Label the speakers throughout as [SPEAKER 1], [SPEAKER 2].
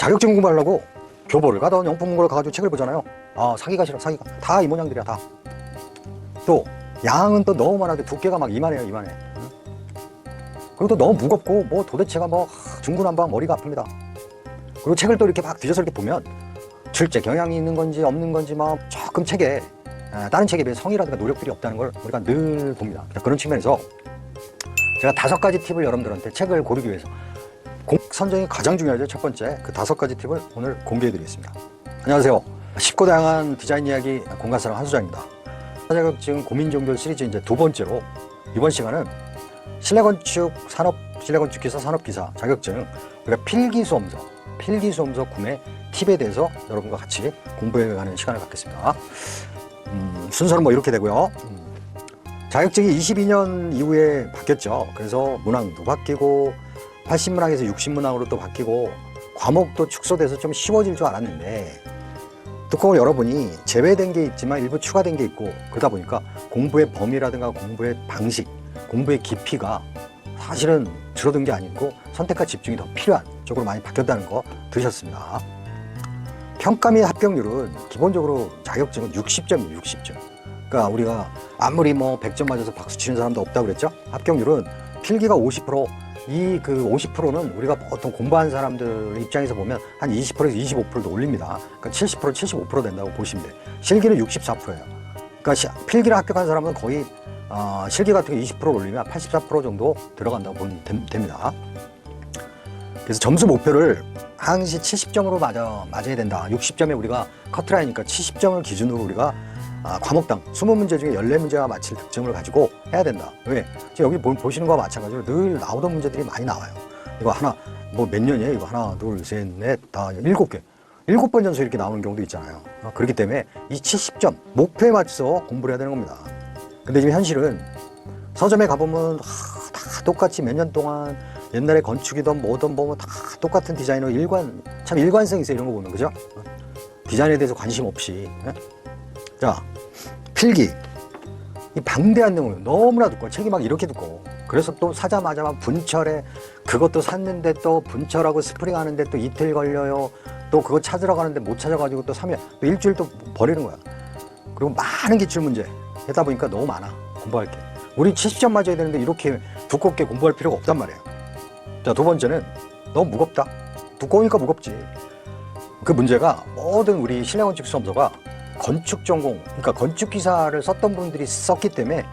[SPEAKER 1] 자격증 공부하려고 교보를 가던 영풍문고를 가가지고 책을 보잖아요. 아, 사기가 싫어, 사기가. 다 이 모양들이야, 다. 또 양은 또 너무 많아도 두께가 막 이만해요, 이만해. 그리고 또 너무 무겁고 뭐 도대체가 뭐 중구난방 머리가 아픕니다. 그리고 책을 또 이렇게 막 뒤져서 이렇게 보면 출제 경향이 있는 건지 없는 건지 막 조금 책에 다른 책에 비해 성의라든가 노력들이 없다는 걸 우리가 늘 봅니다. 그런 측면에서 제가 5가지 팁을 여러분들한테 책을 고르기 위해서 선정이 가장 중요하죠. 첫 번째, 그 5가지 팁을 오늘 공개해 드리겠습니다. 안녕하세요. 쉽고 다양한 디자인 이야기 공간사랑 한수장입니다. 자격증 고민종교 시리즈 이제 2번째로 이번 시간은 실내건축기사 산업기사 자격증 우리가 필기수험서 구매 팁에 대해서 여러분과 같이 공부해가는 시간을 갖겠습니다. 순서는 뭐 이렇게 되고요. 자격증이 22년 이후에 바뀌었죠. 그래서 문항도 바뀌고 80문항에서 60문항으로 또 바뀌고 과목도 축소돼서 좀 쉬워질 줄 알았는데 뚜껑을 열어보니 제외된 게 있지만 일부 추가된 게 있고 그러다 보니까 공부의 범위라든가 공부의 방식, 공부의 깊이가 사실은 줄어든 게 아니고 선택과 집중이 더 필요한 쪽으로 많이 바뀌었다는 거 들으셨습니다. 평가 및 합격률은 기본적으로 자격증은 60점이에요. 60점. 그러니까 우리가 아무리 뭐 100점 맞아서 박수 치는 사람도 없다고 그랬죠. 합격률은 필기가 50%, 이 그 50%는 우리가 보통 공부한 사람들 입장에서 보면 한 20%에서 25%도 올립니다. 그러니까 70%, 75% 된다고 보시면 돼요. 실기는 64%예요. 그러니까 필기를 합격한 사람은 거의 실기 같은 게 20% 올리면 84% 정도 들어간다고 보면 됩니다. 그래서 점수 목표를 항시 70점으로 맞아야 된다. 60점에 우리가 커트라인이니까 70점을 기준으로 우리가 과목당 20문제 중에 14문제와 맞힐 득점을 가지고 해야 된다. 왜? 여기 보시는 거와 마찬가지로 늘 나오던 문제들이 많이 나와요. 이거 하나, 뭐 몇 년이에요? 이거 하나, 둘, 셋, 넷, 다 7개. 7번 전수 이렇게 나오는 경우도 있잖아요. 그렇기 때문에 이 70점 목표에 맞춰서 공부를 해야 되는 겁니다. 근데 지금 현실은 서점에 가보면 다 똑같이 몇 년 동안 옛날에 건축이든 뭐든 보면 다 똑같은 디자인으로 참 일관성 있어요. 이런 거 보면, 그죠? 디자인에 대해서 관심 없이. 자, 필기. 이 방대한 내용을 너무나 두꺼워. 책이 막 이렇게 두꺼워. 그래서 또 사자마자 막 분철에 그것도 샀는데 또 분철하고 스프링 하는데 또 이틀 걸려요. 또 그거 찾으러 가는데 못 찾아가지고 또 3일, 또 일주일 또 버리는 거야. 그리고 많은 기출문제. 하다 보니까 너무 많아. 공부할 게. 우리 70점 맞아야 되는데 이렇게 두껍게 공부할 필요가 없단 말이에요. 자, 2번째는 너무 무겁다. 두꺼우니까 무겁지. 그 문제가 모든 우리 실내건축 수험서가 건축 전공, 그러니까 건축 기사를 썼던 분들이 썼기 때문에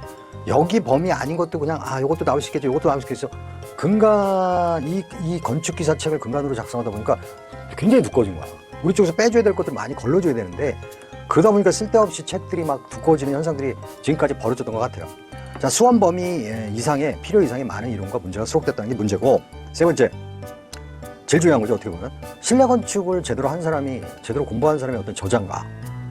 [SPEAKER 1] 여기 범위 아닌 것도 그냥 이것도 나올 수 있겠죠, 이것도 나올 수 있겠어. 이 건축 기사 책을 근간으로 작성하다 보니까 굉장히 두꺼워진 거야. 우리 쪽에서 빼줘야 될 것들 많이 걸러줘야 되는데 그러다 보니까 쓸데없이 책들이 막 두꺼워지는 현상들이 지금까지 벌어졌던 것 같아요. 자, 수험 범위 이상의 필요 이상의 많은 이론과 문제가 수록됐다는 게 문제고, 3번째, 제일 중요한 거죠. 어떻게 보면 실내 건축을 제대로 공부한 사람의 어떤 저장과,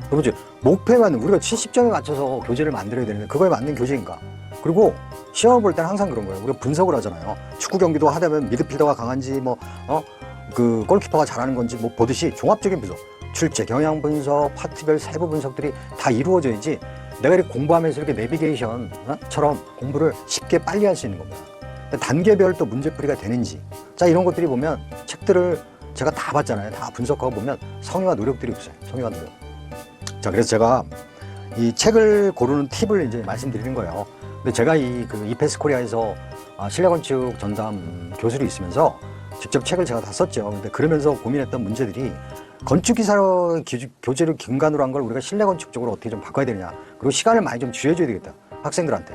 [SPEAKER 1] 그렇지, 목표에 맞는, 우리가 70점에 맞춰서 교재를 만들어야 되는데 그거에 맞는 교재인가. 그리고 시험을 볼 때는 항상 그런 거예요. 우리가 분석을 하잖아요. 축구 경기도 하다면 미드필더가 강한지 그 골키퍼가 잘하는 건지 뭐 보듯이 종합적인 분석, 출제 경향 분석, 파트별 세부 분석들이 다 이루어져야지 내가 이렇게 공부하면서 이렇게 내비게이션처럼 공부를 쉽게 빨리 할 수 있는 겁니다. 단계별 또 문제풀이가 되는지, 자, 이런 것들이 보면 책들을 제가 다 봤잖아요. 다 분석하고 보면 성의와 노력들이 없어요. 성의와 노력. 자, 그래서 제가 이 책을 고르는 팁을 이제 말씀드리는 거예요. 근데 제가 이페스 코리아에서 실내건축 전담 교수로 있으면서 직접 책을 제가 다 썼죠. 근데 그러면서 고민했던 문제들이 건축기사 교재를 근간으로 한 걸 우리가 실내건축 쪽으로 어떻게 좀 바꿔야 되느냐. 그리고 시간을 많이 좀 쥐어줘야 되겠다. 학생들한테.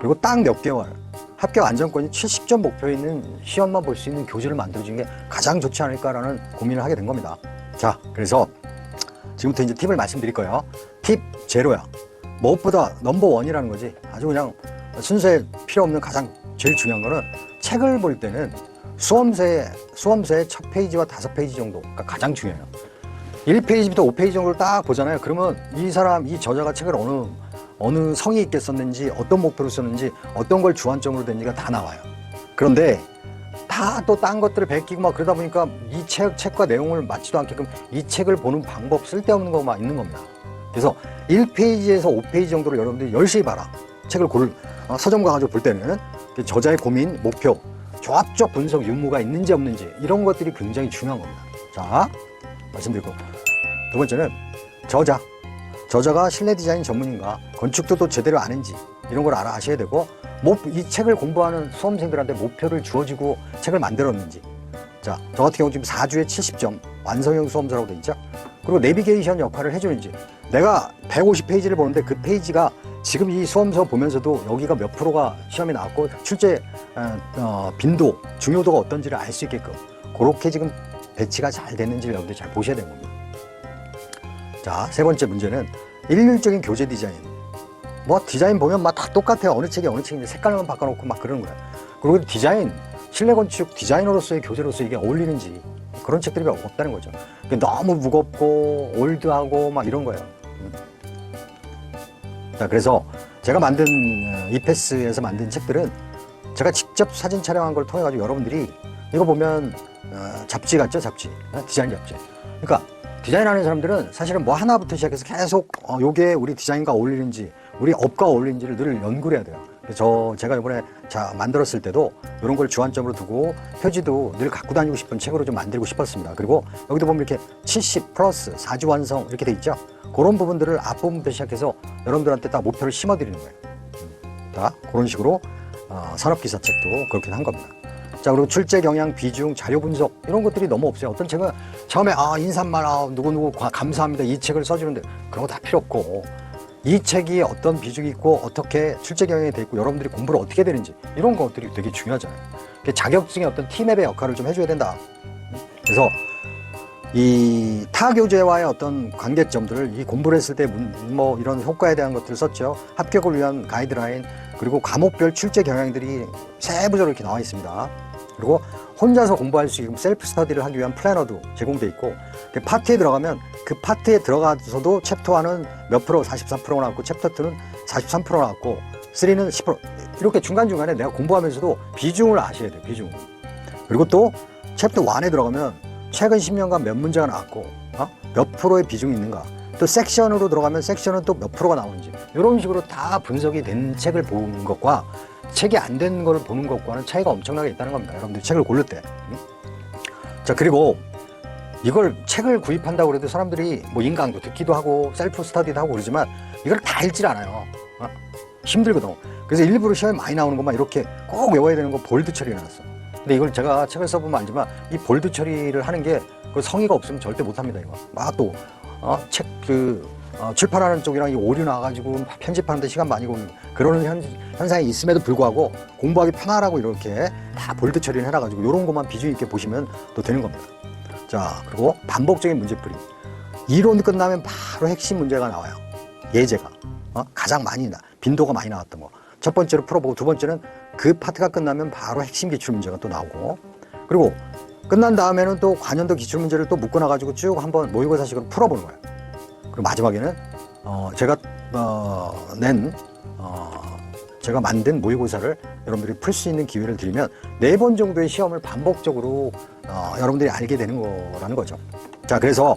[SPEAKER 1] 그리고 딱 몇 개월 합격 안정권이 70점 목표에 있는 시험만 볼 수 있는 교재를 만들어주는 게 가장 좋지 않을까라는 고민을 하게 된 겁니다. 자, 그래서 지금부터 이제 팁을 말씀드릴 거예요. 팁 제로야. 무엇보다 넘버1이라는 거지. 아주 그냥 순서에 필요 없는 제일 중요한 거는 책을 볼 때는 수험서의 첫 페이지와 5페이지 정도가 가장 중요해요. 1페이지부터 5페이지 정도를 딱 보잖아요. 그러면 이 저자가 책을 어느 성의 있게 썼는지, 어떤 목표로 썼는지, 어떤 걸 주안점으로 댄지가 다 나와요. 그런데 다 또 딴 것들을 베끼고 막 그러다 보니까 이 책과 내용을 맞지도 않게끔 이 책을 보는 방법 쓸데없는 거만 있는 겁니다. 그래서 1페이지에서 5페이지 정도를 여러분들이 열심히 봐라. 책을 서점 가가지고 볼 때는 저자의 고민, 목표, 조합적 분석 유무가 있는지 없는지 이런 것들이 굉장히 중요한 겁니다. 자, 말씀드리고. 두 번째는 저자가 실내 디자인 전문인가, 건축도 또 제대로 아는지, 이런 걸 아셔야 되고, 이 책을 공부하는 수험생들한테 목표를 주어지고 책을 만들었는지. 자, 저 같은 경우 지금 4주에 70점, 완성형 수험서라고 돼 있죠. 그리고 내비게이션 역할을 해주는지. 내가 150페이지를 보는데 그 페이지가 지금 이 수험서 보면서도 여기가 몇 프로가 시험에 나왔고, 출제 빈도, 중요도가 어떤지를 알 수 있게끔 그렇게 지금 배치가 잘 됐는지를 여러분들 잘 보셔야 되는 겁니다. 자, 세 번째 문제는 일률적인 교재 디자인. 뭐 디자인 보면 막 다 똑같아요. 어느 책이 어느 책인데 색깔만 바꿔놓고 막 그러는 거야. 그리고 디자인, 실내 건축 디자이너로서의 교재로서 이게 어울리는지, 그런 책들이 없다는 거죠. 너무 무겁고 올드하고 막 이런 거예요. 자, 그래서 제가 만든 이패스에서 만든 책들은 제가 직접 사진 촬영한 걸 통해 가지고 여러분들이 이거 보면 잡지 같죠? 잡지, 디자인 잡지. 그러니까 디자인하는 사람들은 사실은 뭐 하나부터 시작해서 계속 요게 우리 디자인과 어울리는지, 우리 업과 어울리는지를 늘 연구를 해야 돼요. 그래서 제가 이번에 만들었을 때도 이런 걸 주안점으로 두고 표지도 늘 갖고 다니고 싶은 책으로 좀 만들고 싶었습니다. 그리고 여기도 보면 이렇게 70 플러스 4주 완성 이렇게 돼 있죠. 그런 부분들을 앞부분부터 시작해서 여러분들한테 딱 목표를 심어드리는 거예요. 다 그런 식으로 산업기사책도 그렇게 한 겁니다. 자, 그리고 출제 경향, 비중, 자료 분석 이런 것들이 너무 없어요. 어떤 책은 처음에 인사말 누구누구 감사합니다 이 책을 써주는데 그런 거 다 필요 없고, 이 책이 어떤 비중이 있고 어떻게 출제 경향이 돼 있고 여러분들이 공부를 어떻게 되는지 이런 것들이 되게 중요하잖아요. 자격증의 어떤 T맵의 역할을 좀 해줘야 된다. 그래서 이 타 교재와의 어떤 관계점들을 이 공부를 했을 때 뭐 이런 효과에 대한 것들을 썼죠. 합격을 위한 가이드라인, 그리고 과목별 출제 경향들이 세부적으로 이렇게 나와 있습니다. 그리고 혼자서 공부할 수 있는 셀프 스터디를 하기 위한 플래너도 제공돼 있고, 파트에 들어가면 그 파트에 들어가서도 챕터 1은 몇 프로 44%가 나왔고, 챕터 2는 43%가 나왔고, 3는 10% 이렇게 중간중간에 내가 공부하면서도 비중을 아셔야 돼요. 비중. 그리고 또 챕터 1에 들어가면 최근 10년간 몇 문제가 나왔고 몇 프로의 비중이 있는가, 또 섹션으로 들어가면 섹션은 또 몇 프로가 나오는지, 이런 식으로 다 분석이 된 책을 보는 것과 책이 안 된 걸 보는 것과는 차이가 엄청나게 있다는 겁니다. 여러분들 책을 고를 때. 자, 그리고 이걸 책을 구입한다고 해도 사람들이 뭐 인강도 듣기도 하고 셀프 스터디도 하고 그러지만 이걸 다 읽질 않아요. 힘들거든. 그래서 일부러 시험에 많이 나오는 것만 이렇게 꼭 외워야 되는 거 볼드 처리 해놨어. 근데 이걸 제가 책을 써보면 알지만 이 볼드 처리를 하는 게 그 성의가 없으면 절대 못합니다. 이거 막 또 책 출판하는 쪽이랑 이 오류 나가지고 편집하는데 시간 많이 걸리는 그런 현상이 있음에도 불구하고 공부하기 편하라고 이렇게 다 볼드 처리를 해놔가지고 이런 것만 비중 있게 보시면 또 되는 겁니다. 자, 그리고 반복적인 문제풀이. 이론 끝나면 바로 핵심 문제가 나와요. 예제가 가장 많이 빈도가 많이 나왔던 거 첫 번째로 풀어보고, 두 번째는 그 파트가 끝나면 바로 핵심 기출 문제가 또 나오고, 그리고 끝난 다음에는 또 관연도 기출 문제를 또 묶어놔가지고 쭉 한번 모의고사식으로 풀어보는 거예요. 그리고 마지막에는 제가 제가 만든 모의고사를 여러분들이 풀 수 있는 기회를 드리면 4번 정도의 시험을 반복적으로 여러분들이 알게 되는 거라는 거죠. 자, 그래서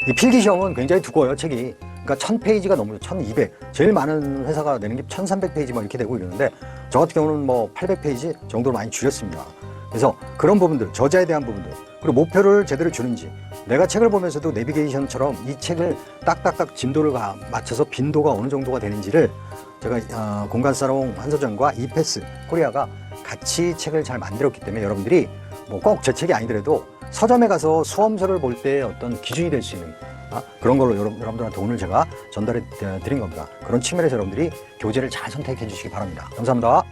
[SPEAKER 1] 이 필기시험은 굉장히 두꺼워요, 책이. 그러니까 1000페이지가 넘어요. 1200. 제일 많은 회사가 내는 게 1300페이지 막 이렇게 되고 이러는데, 저 같은 경우는 뭐 800페이지 정도로 많이 줄였습니다. 그래서 그런 부분들, 저자에 대한 부분들, 그리고 목표를 제대로 주는지, 내가 책을 보면서도 내비게이션처럼 이 책을 딱딱딱 진도를 맞춰서 빈도가 어느 정도가 되는지를 제가 공간사롱 한서정과 이패스 코리아가 같이 책을 잘 만들었기 때문에 여러분들이 뭐 꼭 제 책이 아니더라도 서점에 가서 수험서를 볼 때 어떤 기준이 될 수 있는 그런 걸로 여러분들한테 오늘 제가 전달해 드린 겁니다. 그런 측면에서 여러분들이 교재를 잘 선택해 주시기 바랍니다. 감사합니다.